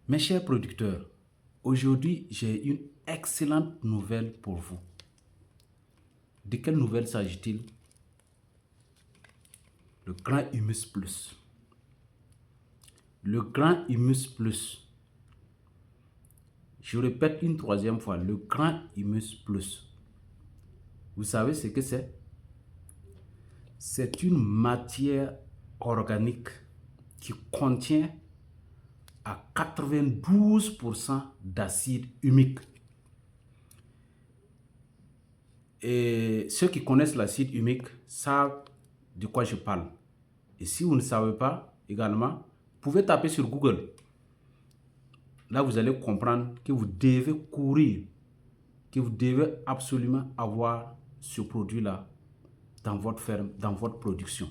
Mes chers producteurs, aujourd'hui j'ai une excellente nouvelle pour vous. De quelle nouvelle s'agit-il? Le Grand Humus Plus. Le Grand Humus Plus. Je répète une troisième fois, le Grand Humus Plus. Vous savez ce que c'est? C'est une matière organique qui contient à 92% d'acide humique. Et ceux qui connaissent l'acide humique savent de quoi je parle. Et si vous ne savez pas également, vous pouvez taper sur Google. Là, vous allez comprendre que vous devez courir, que vous devez absolument avoir ce produit-là dans votre ferme, dans votre production.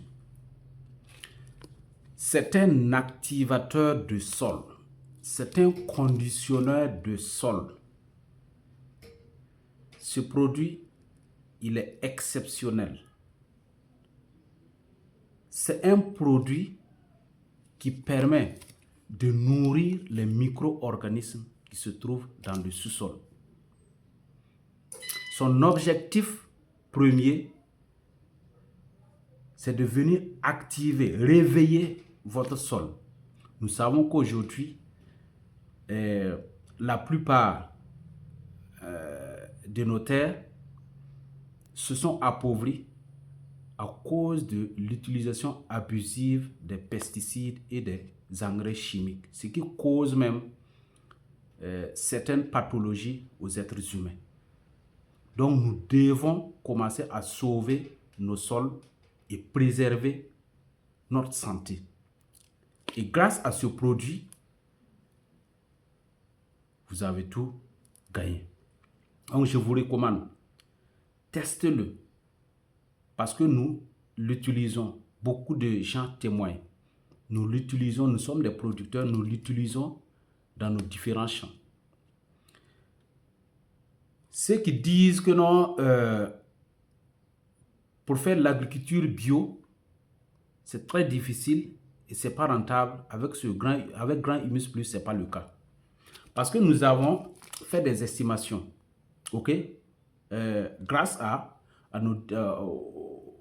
C'est un activateur de sol. C'est un conditionneur de sol. Ce produit, il est exceptionnel. C'est un produit qui permet de nourrir les micro-organismes qui se trouvent dans le sous-sol. Son objectif premier, c'est de venir activer, réveiller votre sol. Nous savons qu'aujourd'hui, la plupart de nos terres se sont appauvries à cause de l'utilisation abusive des pesticides et des engrais chimiques, ce qui cause même certaines pathologies aux êtres humains. Donc nous devons commencer à sauver nos sols et préserver notre santé. Et grâce à ce produit, vous avez tout gagné. Donc je vous recommande, testez-le. Parce que nous l'utilisons, beaucoup de gens témoignent. Nous l'utilisons, nous sommes des producteurs, nous l'utilisons dans nos différents champs. Ceux qui disent que non, pour faire l'agriculture bio, c'est très difficile et c'est pas rentable. Avec Grand Humus Plus, c'est pas le cas. Parce que nous avons fait des estimations, ok, grâce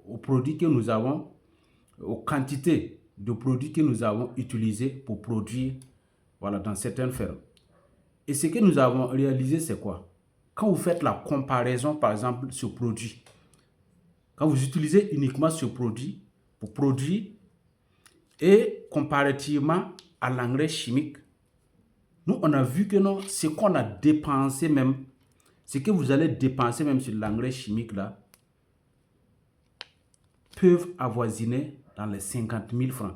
aux produits que nous avons, aux quantités de produits que nous avons utilisés pour produire, voilà, dans certaines fermes. Et ce que nous avons réalisé, c'est quoi? Quand vous faites la comparaison, par exemple, sur produit, quand vous utilisez uniquement ce produit pour produire et comparativement à l'engrais chimique, nous, on a vu que non, ce qu'on a dépensé même, ce que vous allez dépenser même sur l'engrais chimique là, peuvent avoisiner dans les 50 000 francs.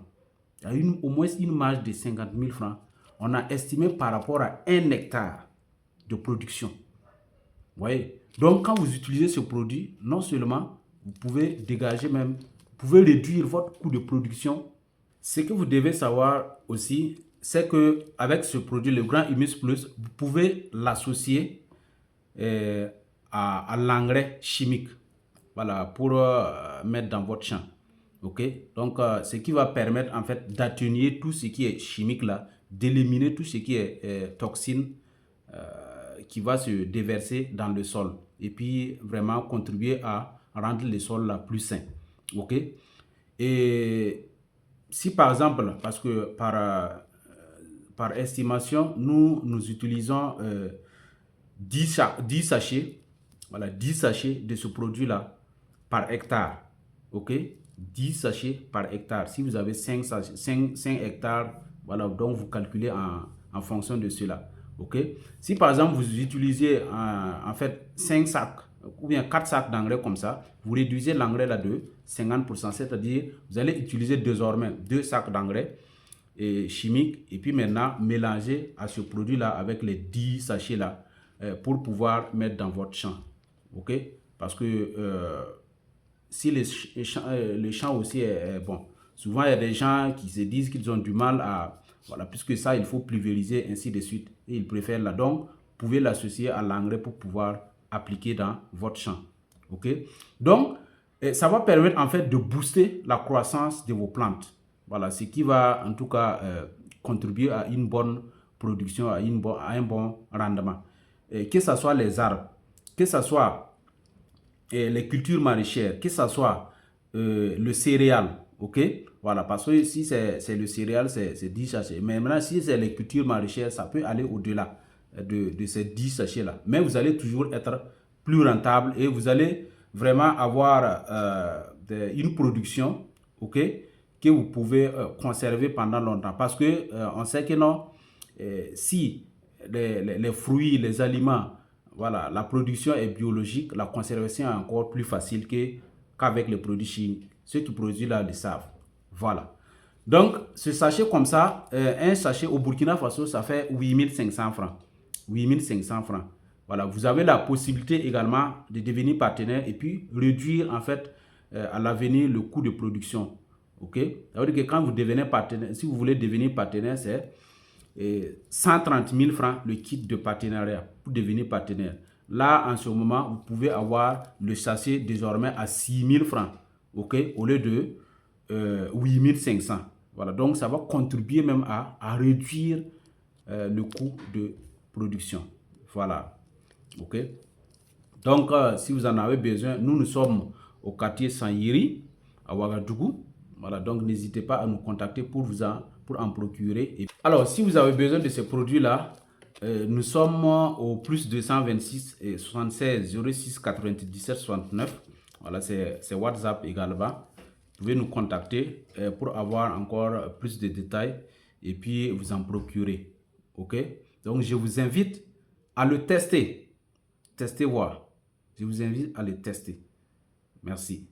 Il y a au moins une marge de 50 000 francs. On a estimé par rapport à 1 hectare de production. Vous voyez? Donc, quand vous utilisez ce produit, non seulement vous pouvez dégager même, vous pouvez réduire votre coût de production. Ce que vous devez savoir aussi, c'est que avec ce produit, le Grand Humus Plus, vous pouvez l'associer à l'engrais chimique. Voilà, pour mettre dans votre champ. Ok, donc ce qui va permettre en fait d'atténuer tout ce qui est chimique là, d'éliminer tout ce qui est toxine qui va se déverser dans le sol et puis vraiment contribuer à rendre le sol là plus sain. Ok, et si par exemple, parce que par estimation, nous utilisons 10 sachets, voilà, 10 sachets de ce produit là par hectare, ok, 10 sachets par hectare. Si vous avez 5 hectares, voilà, donc vous calculez en fonction de cela, ok. Si par exemple vous utilisez en fait 5 sacs ou bien 4 sacs d'engrais comme ça, vous réduisez l'engrais là de 50%, c'est-à-dire vous allez utiliser désormais 2 sacs d'engrais chimiques et puis maintenant mélanger à ce produit là avec les 10 sachets là pour pouvoir mettre dans votre champ, ok, parce que si le champ aussi est bon, souvent il y a des gens qui se disent qu'ils ont du mal à, voilà, puisque ça il faut pulvériser ainsi de suite et ils préfèrent là, donc vous pouvez l'associer à l'engrais pour pouvoir appliquer dans votre champ, ok. Donc ça va permettre en fait de booster la croissance de vos plantes, voilà, ce qui va en tout cas contribuer à une bonne production, à un bon rendement. Que ce soit les arbres, que ce soit les cultures maraîchères, que ce soit le céréal, ok? Voilà, parce que si c'est le céréal, c'est 10 sachets. Mais maintenant, si c'est les cultures maraîchères, ça peut aller au-delà de ces 10 sachets-là. Mais vous allez toujours être plus rentable et vous allez vraiment avoir une production, ok, que vous pouvez conserver pendant longtemps. Parce que on sait que non, si les fruits, les aliments, voilà, la production est biologique, la conservation est encore plus facile qu'avec les produits chimiques. Ceux qui produisent là le savent. Voilà. Donc, ce sachet comme ça, un sachet au Burkina Faso, ça fait 8500 francs. 8500 francs. Voilà, vous avez la possibilité également de devenir partenaire et puis réduire en fait à l'avenir le coût de production. Ok? Ça veut dire que quand vous devenez partenaire, si vous voulez devenir partenaire, c'est 130 000 francs le kit de partenariat pour devenir partenaire. Là, en ce moment, vous pouvez avoir le sachet désormais à 6 000 francs, ok, au lieu de 8 500. Voilà, donc ça va contribuer même à réduire le coût de production. Voilà, ok. Donc, si vous en avez besoin, nous sommes au quartier Sanyiri, à Ouagadougou. Voilà, donc n'hésitez pas à nous contacter pour en procurer. Alors, si vous avez besoin de ces produits-là, nous sommes au plus 226 et 76 06 97 69. Voilà, c'est WhatsApp également. Vous pouvez nous contacter pour avoir encore plus de détails et puis vous en procurer. Ok? Donc, je vous invite à le tester. Testez voir. Je vous invite à le tester. Merci.